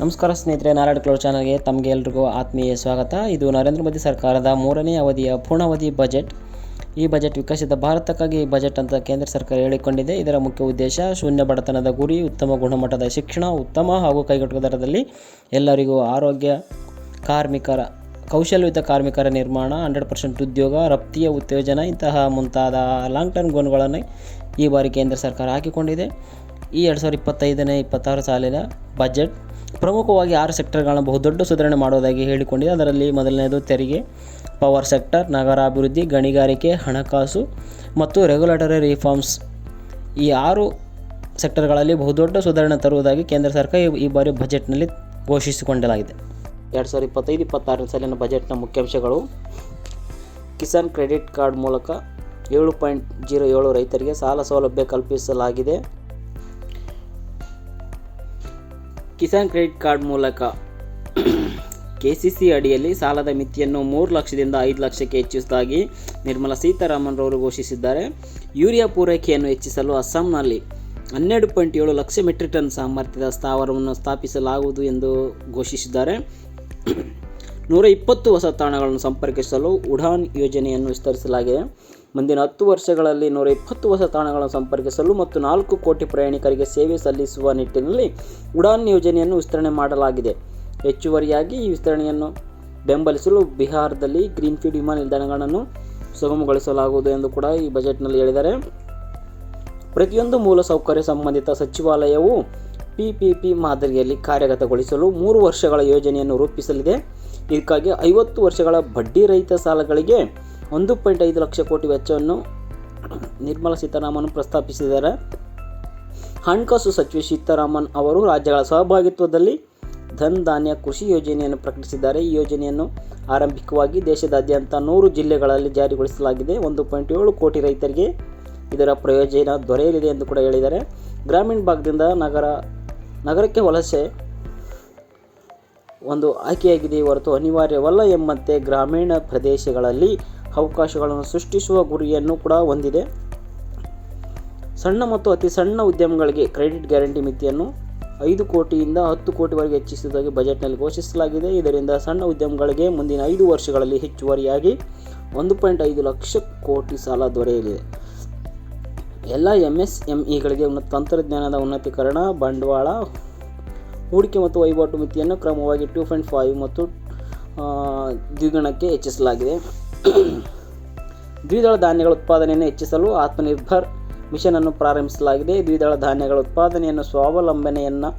ನಮಸ್ಕಾರ ಸ್ನೇಹಿತರೆ, ನಾರಾಯಣ ಕ್ಲೋಡ್ ಚಾನಲ್ಗೆ ತಮಗೆ ಎಲ್ರಿಗೂ ಆತ್ಮೀಯ ಸ್ವಾಗತ. ಇದು ನರೇಂದ್ರ ಮೋದಿ ಸರ್ಕಾರದ 3ನೇ ಅವಧಿಯ ಪೂರ್ಣಾವಧಿ ಬಜೆಟ್. ಈ ಬಜೆಟ್ ವಿಕಸಿತ ಭಾರತಕ್ಕಾಗಿ ಬಜೆಟ್ ಅಂತ ಕೇಂದ್ರ ಸರ್ಕಾರ ಹೇಳಿಕೊಂಡಿದೆ. ಇದರ ಮುಖ್ಯ ಉದ್ದೇಶ ಶೂನ್ಯ ಬಡತನದ ಗುರಿ, ಉತ್ತಮ ಗುಣಮಟ್ಟದ ಶಿಕ್ಷಣ, ಉತ್ತಮ ಹಾಗೂ ಕೈಗೆಟುಕುವ ದರದಲ್ಲಿ ಎಲ್ಲರಿಗೂ ಆರೋಗ್ಯ, ಕೌಶಲ್ಯಯುತ ಕಾರ್ಮಿಕರ ನಿರ್ಮಾಣ, 100% ಉದ್ಯೋಗ, ರಫ್ತಿಯ ಉತ್ತೇಜನ ಇಂತಹ ಮುಂತಾದ ಲಾಂಗ್ ಟರ್ಮ್ ಗೋಲ್ಗಳನ್ನು ಈ ಬಾರಿ ಕೇಂದ್ರ ಸರ್ಕಾರ ಹಾಕಿಕೊಂಡಿದೆ. ಈ 2025-26 ಸಾಲಿನ ಬಜೆಟ್ ಪ್ರಮುಖವಾಗಿ 6 ಸೆಕ್ಟರ್ಗಳನ್ನು ಬಹುದೊಡ್ಡ ಸುಧಾರಣೆ ಮಾಡುವುದಾಗಿ ಹೇಳಿಕೊಂಡಿದೆ. ಅದರಲ್ಲಿ ಮೊದಲನೆಯದು ತೆರಿಗೆ, ಪವರ್ ಸೆಕ್ಟರ್, ನಗರಾಭಿವೃದ್ಧಿ, ಗಣಿಗಾರಿಕೆ, ಹಣಕಾಸು ಮತ್ತು ರೆಗ್ಯುಲೇಟರಿ ರಿಫಾರ್ಮ್ಸ್. ಈ 6 ಸೆಕ್ಟರ್ಗಳಲ್ಲಿ ಬಹುದೊಡ್ಡ ಸುಧಾರಣೆ ತರುವುದಾಗಿ ಕೇಂದ್ರ ಸರ್ಕಾರ ಈ ಬಾರಿ ಬಜೆಟ್ನಲ್ಲಿ ಘೋಷಿಸಿಕೊಳ್ಳಲಾಗಿದೆ. 2025-26 ಸಾಲಿನ ಬಜೆಟ್ನ ಮುಖ್ಯಾಂಶಗಳು: ಕಿಸಾನ್ ಕ್ರೆಡಿಟ್ ಕಾರ್ಡ್ ಮೂಲಕ 7.07 ರೈತರಿಗೆ ಸಾಲ ಸೌಲಭ್ಯ ಕಲ್ಪಿಸಲಾಗಿದೆ. ಕಿಸಾನ್ ಕ್ರೆಡಿಟ್ ಕಾರ್ಡ್ ಮೂಲಕ ಕೆಸಿಸಿ ಅಡಿಯಲ್ಲಿ ಸಾಲದ ಮಿತಿಯನ್ನು 3 ಲಕ್ಷದಿಂದ 5 ಲಕ್ಷಕ್ಕೆ ಹೆಚ್ಚಿಸುವುದಾಗಿ ನಿರ್ಮಲಾ ಸೀತಾರಾಮನ್ ರವರು ಘೋಷಿಸಿದ್ದಾರೆ. ಯೂರಿಯಾ ಪೂರೈಕೆಯನ್ನು ಹೆಚ್ಚಿಸಲು ಅಸ್ಸಾಂನಲ್ಲಿ 12.7 ಲಕ್ಷ ಮೆಟ್ರಿಕ್ ಟನ್ ಸಾಮರ್ಥ್ಯದ ಸ್ಥಾವರವನ್ನು ಸ್ಥಾಪಿಸಲಾಗುವುದು ಎಂದು ಘೋಷಿಸಿದ್ದಾರೆ. 120 ಹೊಸ ತಾಣಗಳನ್ನು ಸಂಪರ್ಕಿಸಲು ಉಡಾನ್ ಯೋಜನೆಯನ್ನು ವಿಸ್ತರಿಸಲಾಗಿದೆ. ಮುಂದಿನ 10 ವರ್ಷಗಳಲ್ಲಿ 120 ಹೊಸ ತಾಣಗಳನ್ನು ಸಂಪರ್ಕಿಸಲು ಮತ್ತು 4 ಕೋಟಿ ಪ್ರಯಾಣಿಕರಿಗೆ ಸೇವೆ ಸಲ್ಲಿಸುವ ನಿಟ್ಟಿನಲ್ಲಿ ಉಡಾನ್ ಯೋಜನೆಯನ್ನು ವಿಸ್ತರಣೆ ಮಾಡಲಾಗಿದೆ. ಹೆಚ್ಚುವರಿಯಾಗಿ ಈ ವಿಸ್ತರಣೆಯನ್ನು ಬೆಂಬಲಿಸಲು ಬಿಹಾರದಲ್ಲಿ ಗ್ರೀನ್ಫೀಲ್ಡ್ ವಿಮಾನ ನಿಲ್ದಾಣಗಳನ್ನು ಸುಗಮಗೊಳಿಸಲಾಗುವುದು ಎಂದು ಕೂಡ ಈ ಬಜೆಟ್ನಲ್ಲಿ ಹೇಳಿದ್ದಾರೆ. ಪ್ರತಿಯೊಂದು ಮೂಲಸೌಕರ್ಯ ಸಂಬಂಧಿತ ಸಚಿವಾಲಯವು PPP ಮಾದರಿಯಲ್ಲಿ ಕಾರ್ಯಗತಗೊಳಿಸಲು 3 ವರ್ಷಗಳ ಯೋಜನೆಯನ್ನು ರೂಪಿಸಲಿದೆ. ಇದಕ್ಕಾಗಿ 50 ವರ್ಷಗಳ ಬಡ್ಡಿ ರಹಿತ ಸಾಲಗಳಿಗೆ 1.5 ಲಕ್ಷ ಕೋಟಿ ವೆಚ್ಚವನ್ನು ನಿರ್ಮಲಾ ಸೀತಾರಾಮನ್ ಪ್ರಸ್ತಾಪಿಸಿದ್ದಾರೆ. ಹಣಕಾಸು ಸಚಿವೆ ಸೀತಾರಾಮನ್ ಅವರು ರಾಜ್ಯಗಳ ಸಹಭಾಗಿತ್ವದಲ್ಲಿ ಧನ್ ಧಾನ್ಯ ಕೃಷಿ ಯೋಜನೆಯನ್ನು ಪ್ರಕಟಿಸಿದ್ದಾರೆ. ಈ ಯೋಜನೆಯನ್ನು ಆರಂಭಿಕವಾಗಿ ದೇಶದಾದ್ಯಂತ 100 ಜಿಲ್ಲೆಗಳಲ್ಲಿ ಜಾರಿಗೊಳಿಸಲಾಗಿದೆ. 1.7 ಕೋಟಿ ರೈತರಿಗೆ ಇದರ ಪ್ರಯೋಜನ ದೊರೆಯಲಿದೆ ಎಂದು ಕೂಡ ಹೇಳಿದ್ದಾರೆ. ಗ್ರಾಮೀಣ ಭಾಗದಿಂದ ನಗರಕ್ಕೆ ವಲಸೆ ಒಂದು ಆಯ್ಕೆಯಾಗಿದೆ ಹೊರತು ಅನಿವಾರ್ಯವಲ್ಲ ಎಂಬಂತೆ ಗ್ರಾಮೀಣ ಪ್ರದೇಶಗಳಲ್ಲಿ ಅವಕಾಶಗಳನ್ನು ಸೃಷ್ಟಿಸುವ ಗುರಿಯನ್ನು ಕೂಡ ಹೊಂದಿದೆ. ಸಣ್ಣ ಮತ್ತು ಅತಿ ಸಣ್ಣ ಉದ್ಯಮಗಳಿಗೆ ಕ್ರೆಡಿಟ್ ಗ್ಯಾರಂಟಿ ಮಿತಿಯನ್ನು 5 ಕೋಟಿಯಿಂದ 10 ಕೋಟಿವರೆಗೆ ಹೆಚ್ಚಿಸುವುದಾಗಿ ಬಜೆಟ್ನಲ್ಲಿ ಘೋಷಿಸಲಾಗಿದೆ. ಇದರಿಂದ ಸಣ್ಣ ಉದ್ಯಮಗಳಿಗೆ ಮುಂದಿನ 5 ವರ್ಷಗಳಲ್ಲಿ ಹೆಚ್ಚುವರಿಯಾಗಿ 1.5 ಲಕ್ಷ ಕೋಟಿ ಸಾಲ ದೊರೆಯಲಿದೆ. ಎಲ್ಲ MSMEಗಳಿಗೆ ತಂತ್ರಜ್ಞಾನದ ಉನ್ನತೀಕರಣ, ಬಂಡವಾಳ ಹೂಡಿಕೆ ಮತ್ತು ವಹಿವಾಟು ಮಿತಿಯನ್ನು ಕ್ರಮವಾಗಿ 2.5 ಮತ್ತು ದ್ವಿಗುಣಕ್ಕೆ ಹೆಚ್ಚಿಸಲಾಗಿದೆ. ದ್ವಿದಳ ಧಾನ್ಯಗಳ ಉತ್ಪಾದನೆಯನ್ನು ಹೆಚ್ಚಿಸಲು ಆತ್ಮನಿರ್ಭರ್ ಮಿಷನ್ ಅನ್ನು ಪ್ರಾರಂಭಿಸಲಾಗಿದೆ. ದ್ವಿದಳ ಧಾನ್ಯಗಳ ಉತ್ಪಾದನೆಯನ್ನು ಸ್ವಾವಲಂಬನೆಯನ್ನು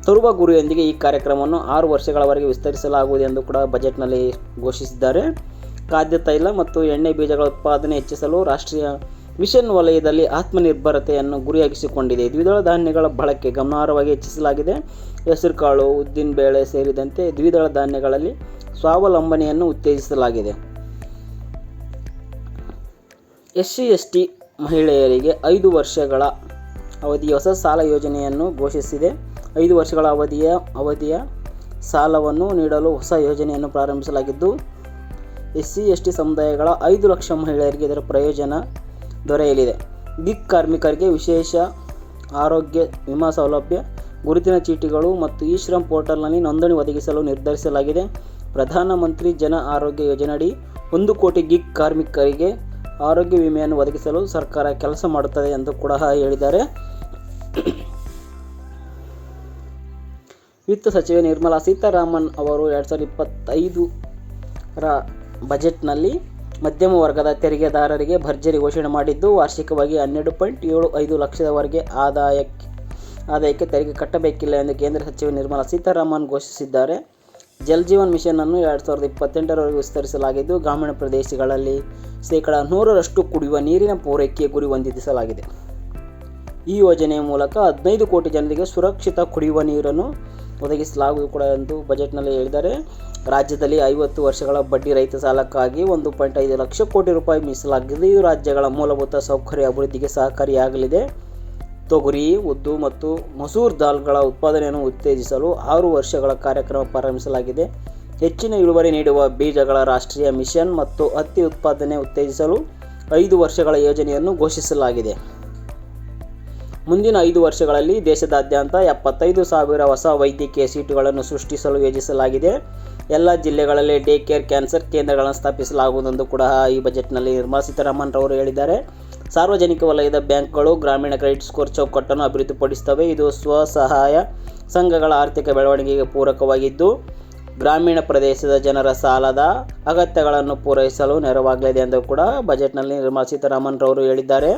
ತರುವ ಗುರಿಯೊಂದಿಗೆ ಈ ಕಾರ್ಯಕ್ರಮವನ್ನು 6 ವರ್ಷಗಳವರೆಗೆ ವಿಸ್ತರಿಸಲಾಗುವುದು ಎಂದು ಕೂಡ ಬಜೆಟ್ನಲ್ಲಿ ಘೋಷಿಸಿದ್ದಾರೆ. ಖಾದ್ಯ ತೈಲ ಮತ್ತು ಎಣ್ಣೆ ಬೀಜಗಳ ಉತ್ಪಾದನೆ ಹೆಚ್ಚಿಸಲು ರಾಷ್ಟ್ರೀಯ ಮಿಷನ್ ವಲಯದಲ್ಲಿ ಆತ್ಮನಿರ್ಭರತೆಯನ್ನು ಗುರಿಯಾಗಿಸಿಕೊಂಡಿದೆ. ದ್ವಿದಳ ಧಾನ್ಯಗಳ ಬಳಕೆ ಗಮನಾರ್ಹವಾಗಿ ಹೆಚ್ಚಿಸಲಾಗಿದೆ. ಹೆಸರುಕಾಳು, ಉದ್ದಿನ ಬೇಳೆ ಸೇರಿದಂತೆ ದ್ವಿದಳ ಧಾನ್ಯಗಳಲ್ಲಿ ಸ್ವಾವಲಂಬನೆಯನ್ನು ಉತ್ತೇಜಿಸಲಾಗಿದೆ. SC/ST ಮಹಿಳೆಯರಿಗೆ 5 ವರ್ಷಗಳ ಅವಧಿಯ ಹೊಸ ಸಾಲ ಯೋಜನೆಯನ್ನು ಘೋಷಿಸಿದೆ. 5 ವರ್ಷಗಳ ಅವಧಿಯ ಸಾಲವನ್ನು ನೀಡಲು ಹೊಸ ಯೋಜನೆಯನ್ನು ಪ್ರಾರಂಭಿಸಲಾಗಿದ್ದು, SC/ST ಸಮುದಾಯಗಳ 5 ಲಕ್ಷ ಮಹಿಳೆಯರಿಗೆ ಇದರ ಪ್ರಯೋಜನ ದೊರೆಯಲಿದೆ. ಗಿಗ್ ಕಾರ್ಮಿಕರಿಗೆ ವಿಶೇಷ ಆರೋಗ್ಯ ವಿಮಾ ಸೌಲಭ್ಯ, ಗುರುತಿನ ಚೀಟಿಗಳು ಮತ್ತು ಇ-ಶ್ರಮ್ ಪೋರ್ಟಲ್ನಲ್ಲಿ ನೋಂದಣಿ ಒದಗಿಸಲು ನಿರ್ಧರಿಸಲಾಗಿದೆ. ಪ್ರಧಾನಮಂತ್ರಿ ಜನ ಆರೋಗ್ಯ ಯೋಜನೆಯಡಿ 1 ಕೋಟಿ ಗಿಗ್ ಕಾರ್ಮಿಕರಿಗೆ ಆರೋಗ್ಯ ವಿಮೆಯನ್ನು ಒದಗಿಸಲು ಸರ್ಕಾರ ಕೆಲಸ ಮಾಡುತ್ತದೆ ಎಂದು ಕೂಡ ಹೇಳಿದ್ದಾರೆ. ವಿತ್ತ ಸಚಿವೆ ನಿರ್ಮಲಾ ಸೀತಾರಾಮನ್ ಅವರು 2025ರ ಬಜೆಟ್ನಲ್ಲಿ ಮಧ್ಯಮ ವರ್ಗದ ತೆರಿಗೆದಾರರಿಗೆ ಭರ್ಜರಿ ಘೋಷಣೆ ಮಾಡಿದ್ದು, ವಾರ್ಷಿಕವಾಗಿ 12.75 ಲಕ್ಷದವರೆಗೆ ಆದಾಯಕ್ಕೆ ತೆರಿಗೆ ಕಟ್ಟಬೇಕಿಲ್ಲ ಎಂದು ಕೇಂದ್ರ ಸಚಿವೆ ನಿರ್ಮಲಾ ಸೀತಾರಾಮನ್ ಘೋಷಿಸಿದ್ದಾರೆ. ಜಲ್ ಜೀವನ್ ಮಿಷನ್ ಅನ್ನು 2028ರವರೆಗೆ ವಿಸ್ತರಿಸಲಾಗಿದ್ದು, ಗ್ರಾಮೀಣ ಪ್ರದೇಶಗಳಲ್ಲಿ 100% ಕುಡಿಯುವ ನೀರಿನ ಪೂರೈಕೆ ಗುರಿ ಹೊಂದಿಸಲಾಗಿದೆ. ಈ ಯೋಜನೆಯ ಮೂಲಕ 15 ಕೋಟಿ ಜನರಿಗೆ ಸುರಕ್ಷಿತ ಕುಡಿಯುವ ನೀರನ್ನು ಒದಗಿಸಲಾಗುವುದು ಕೂಡ ಎಂದು ಬಜೆಟ್ನಲ್ಲಿ ಹೇಳಿದ್ದಾರೆ. ರಾಜ್ಯದಲ್ಲಿ 50 ವರ್ಷಗಳ ಬಡ್ಡಿ ರಹಿತ ಸಾಲಕ್ಕಾಗಿ 1.5 ಲಕ್ಷ ಕೋಟಿ ರೂಪಾಯಿ ಮೀಸಲಾಗಿದ್ದು, ಇದು ರಾಜ್ಯಗಳ ಮೂಲಭೂತ ಸೌಕರ್ಯ ಅಭಿವೃದ್ಧಿಗೆ ಸಹಕಾರಿಯಾಗಲಿದೆ. ತೊಗರಿ, ಉದ್ದು ಮತ್ತು ಮಸೂರ್ ದಾಲ್ಗಳ ಉತ್ಪಾದನೆಯನ್ನು ಉತ್ತೇಜಿಸಲು 6 ವರ್ಷಗಳ ಕಾರ್ಯಕ್ರಮ ಪ್ರಾರಂಭಿಸಲಾಗಿದೆ. ಹೆಚ್ಚಿನ ಇಳುವರಿ ನೀಡುವ ಬೀಜಗಳ ರಾಷ್ಟ್ರೀಯ ಮಿಷನ್ ಮತ್ತು ಹತ್ತಿ ಉತ್ಪಾದನೆ ಉತ್ತೇಜಿಸಲು 5 ವರ್ಷಗಳ ಯೋಜನೆಯನ್ನು ಘೋಷಿಸಲಾಗಿದೆ. ಮುಂದಿನ 5 ವರ್ಷಗಳಲ್ಲಿ ದೇಶದಾದ್ಯಂತ 75,000 ಹೊಸ ವೈದ್ಯಕೀಯ ಸೀಟುಗಳನ್ನು ಸೃಷ್ಟಿಸಲು ಯೋಜಿಸಲಾಗಿದೆ. ಎಲ್ಲ ಜಿಲ್ಲೆಗಳಲ್ಲಿ ಡೇ ಕೇರ್ ಕ್ಯಾನ್ಸರ್ ಕೇಂದ್ರಗಳನ್ನು ಸ್ಥಾಪಿಸಲಾಗುವುದೆಂದು ಕೂಡ ಈ ಬಜೆಟ್ನಲ್ಲಿ ನಿರ್ಮಲಾ ಸೀತಾರಾಮನ್ ರವರು ಹೇಳಿದ್ದಾರೆ. ಸಾರ್ವಜನಿಕ ವಲಯದ ಬ್ಯಾಂಕ್ಗಳು ಗ್ರಾಮೀಣ ಕ್ರೆಡಿಟ್ ಸ್ಕೋರ್ ಚೌಕಟ್ಟನ್ನು ಅಭಿವೃದ್ಧಿಪಡಿಸುತ್ತವೆ. ಇದು ಸ್ವಸಹಾಯ ಸಂಘಗಳ ಆರ್ಥಿಕ ಬೆಳವಣಿಗೆಗೆ ಪೂರಕವಾಗಿದ್ದು, ಗ್ರಾಮೀಣ ಪ್ರದೇಶದ ಜನರ ಸಾಲದ ಅಗತ್ಯಗಳನ್ನು ಪೂರೈಸಲು ನೆರವಾಗಲಿದೆ ಎಂದು ಕೂಡ ಬಜೆಟ್ನಲ್ಲಿ ನಿರ್ಮಲಾ ಸೀತಾರಾಮನ್ ರವರು ಹೇಳಿದ್ದಾರೆ.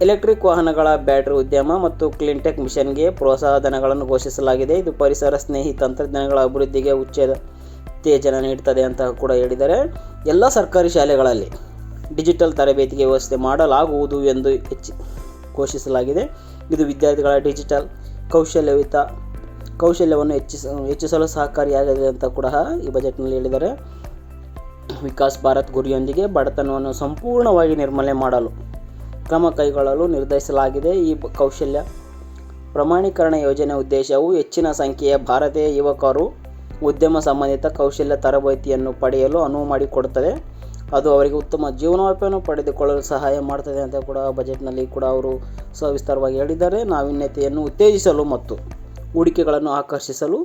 ಎಲೆಕ್ಟ್ರಿಕ್ ವಾಹನಗಳ ಬ್ಯಾಟರಿ ಉದ್ಯಮ ಮತ್ತು ಕ್ಲೀನ್ಟೆಕ್ ಮಿಷನ್ಗೆ ಪ್ರೋತ್ಸಾಹ ಧನಗಳನ್ನು ಘೋಷಿಸಲಾಗಿದೆ. ಇದು ಪರಿಸರ ಸ್ನೇಹಿ ತಂತ್ರಜ್ಞಾನಗಳ ಅಭಿವೃದ್ಧಿಗೆ ಉತ್ತೇಜನ ನೀಡುತ್ತದೆ ಅಂತ ಕೂಡ ಹೇಳಿದ್ದಾರೆ. ಎಲ್ಲ ಸರ್ಕಾರಿ ಶಾಲೆಗಳಲ್ಲಿ ಡಿಜಿಟಲ್ ತರಬೇತಿಗೆ ವ್ಯವಸ್ಥೆ ಮಾಡಲಾಗುವುದು ಎಂದು ಘೋಷಿಸಲಾಗಿದೆ. ಇದು ವಿದ್ಯಾರ್ಥಿಗಳ ಡಿಜಿಟಲ್ ಕೌಶಲ್ಯವನ್ನು ಹೆಚ್ಚಿಸಲು ಸಹಕಾರಿಯಾಗಿದೆ ಅಂತ ಕೂಡ ಈ ಬಜೆಟ್ನಲ್ಲಿ ಹೇಳಿದ್ದಾರೆ. ವಿಕಾಸ್ ಭಾರತ್ ಗುರಿಯೊಂದಿಗೆ ಬಡತನವನ್ನು ಸಂಪೂರ್ಣವಾಗಿ ನಿರ್ಮೂಲನೆ ಮಾಡಲು ಕ್ರಮ ಕೈಗೊಳ್ಳಲು ನಿರ್ಧರಿಸಲಾಗಿದೆ. ಈ ಕೌಶಲ್ಯ ಪ್ರಮಾಣೀಕರಣ ಯೋಜನೆ ಉದ್ದೇಶವು ಹೆಚ್ಚಿನ ಸಂಖ್ಯೆಯ ಭಾರತೀಯ ಯುವಕರು ಉದ್ಯಮ ಸಂಬಂಧಿತ ಕೌಶಲ್ಯ ತರಬೇತಿಯನ್ನು ಪಡೆಯಲು ಅನುವು ಮಾಡಿಕೊಡುತ್ತದೆ. ಅದು ಅವರಿಗೆ ಉತ್ತಮ ಜೀವನೋಪಾಯವನ್ನು ಪಡೆದುಕೊಳ್ಳಲು ಸಹಾಯ ಮಾಡುತ್ತದೆ ಅಂತ ಕೂಡ ಬಜೆಟ್ನಲ್ಲಿ ಕೂಡ ಅವರು ಸವಿಸ್ತಾರವಾಗಿ ಹೇಳಿದ್ದಾರೆ. ನಾವೀನ್ಯತೆಯನ್ನು ಉತ್ತೇಜಿಸಲು ಮತ್ತು ಹೂಡಿಕೆಗಳನ್ನು ಆಕರ್ಷಿಸಲು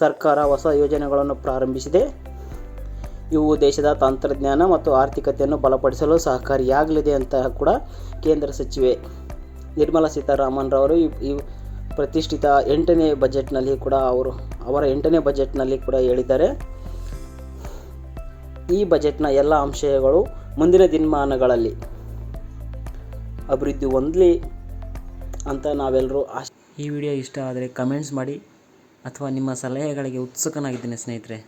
ಸರ್ಕಾರ ಹೊಸ ಯೋಜನೆಗಳನ್ನು ಪ್ರಾರಂಭಿಸಿದೆ. ಇವು ದೇಶದ ತಂತ್ರಜ್ಞಾನ ಮತ್ತು ಆರ್ಥಿಕತೆಯನ್ನು ಬಲಪಡಿಸಲು ಸಹಕಾರಿಯಾಗಲಿದೆ ಅಂತ ಕೂಡ ಕೇಂದ್ರ ಸಚಿವೆ ನಿರ್ಮಲಾ ಸೀತಾರಾಮನ್ ರವರು ಈ ಪ್ರತಿಷ್ಠಿತ 8ನೇ ಬಜೆಟ್ನಲ್ಲಿ ಕೂಡ ಅವರ 8ನೇ ಬಜೆಟ್ನಲ್ಲಿ ಕೂಡ ಹೇಳಿದ್ದಾರೆ. ಈ ಬಜೆಟ್ನ ಎಲ್ಲ ಅಂಶಗಳು ಮುಂದಿನ ದಿನಮಾನಗಳಲ್ಲಿ ಅಭಿವೃದ್ಧಿ ಹೊಂದಲಿ ಅಂತ ನಾವೆಲ್ಲರೂ ಈ ವಿಡಿಯೋ ಇಷ್ಟ ಆದರೆ ಕಮೆಂಟ್ಸ್ ಮಾಡಿ ಅಥವಾ ನಿಮ್ಮ ಸಲಹೆಗಳಿಗೆ ಉತ್ಸುಕನಾಗಿದ್ದೇನೆ ಸ್ನೇಹಿತರೆ.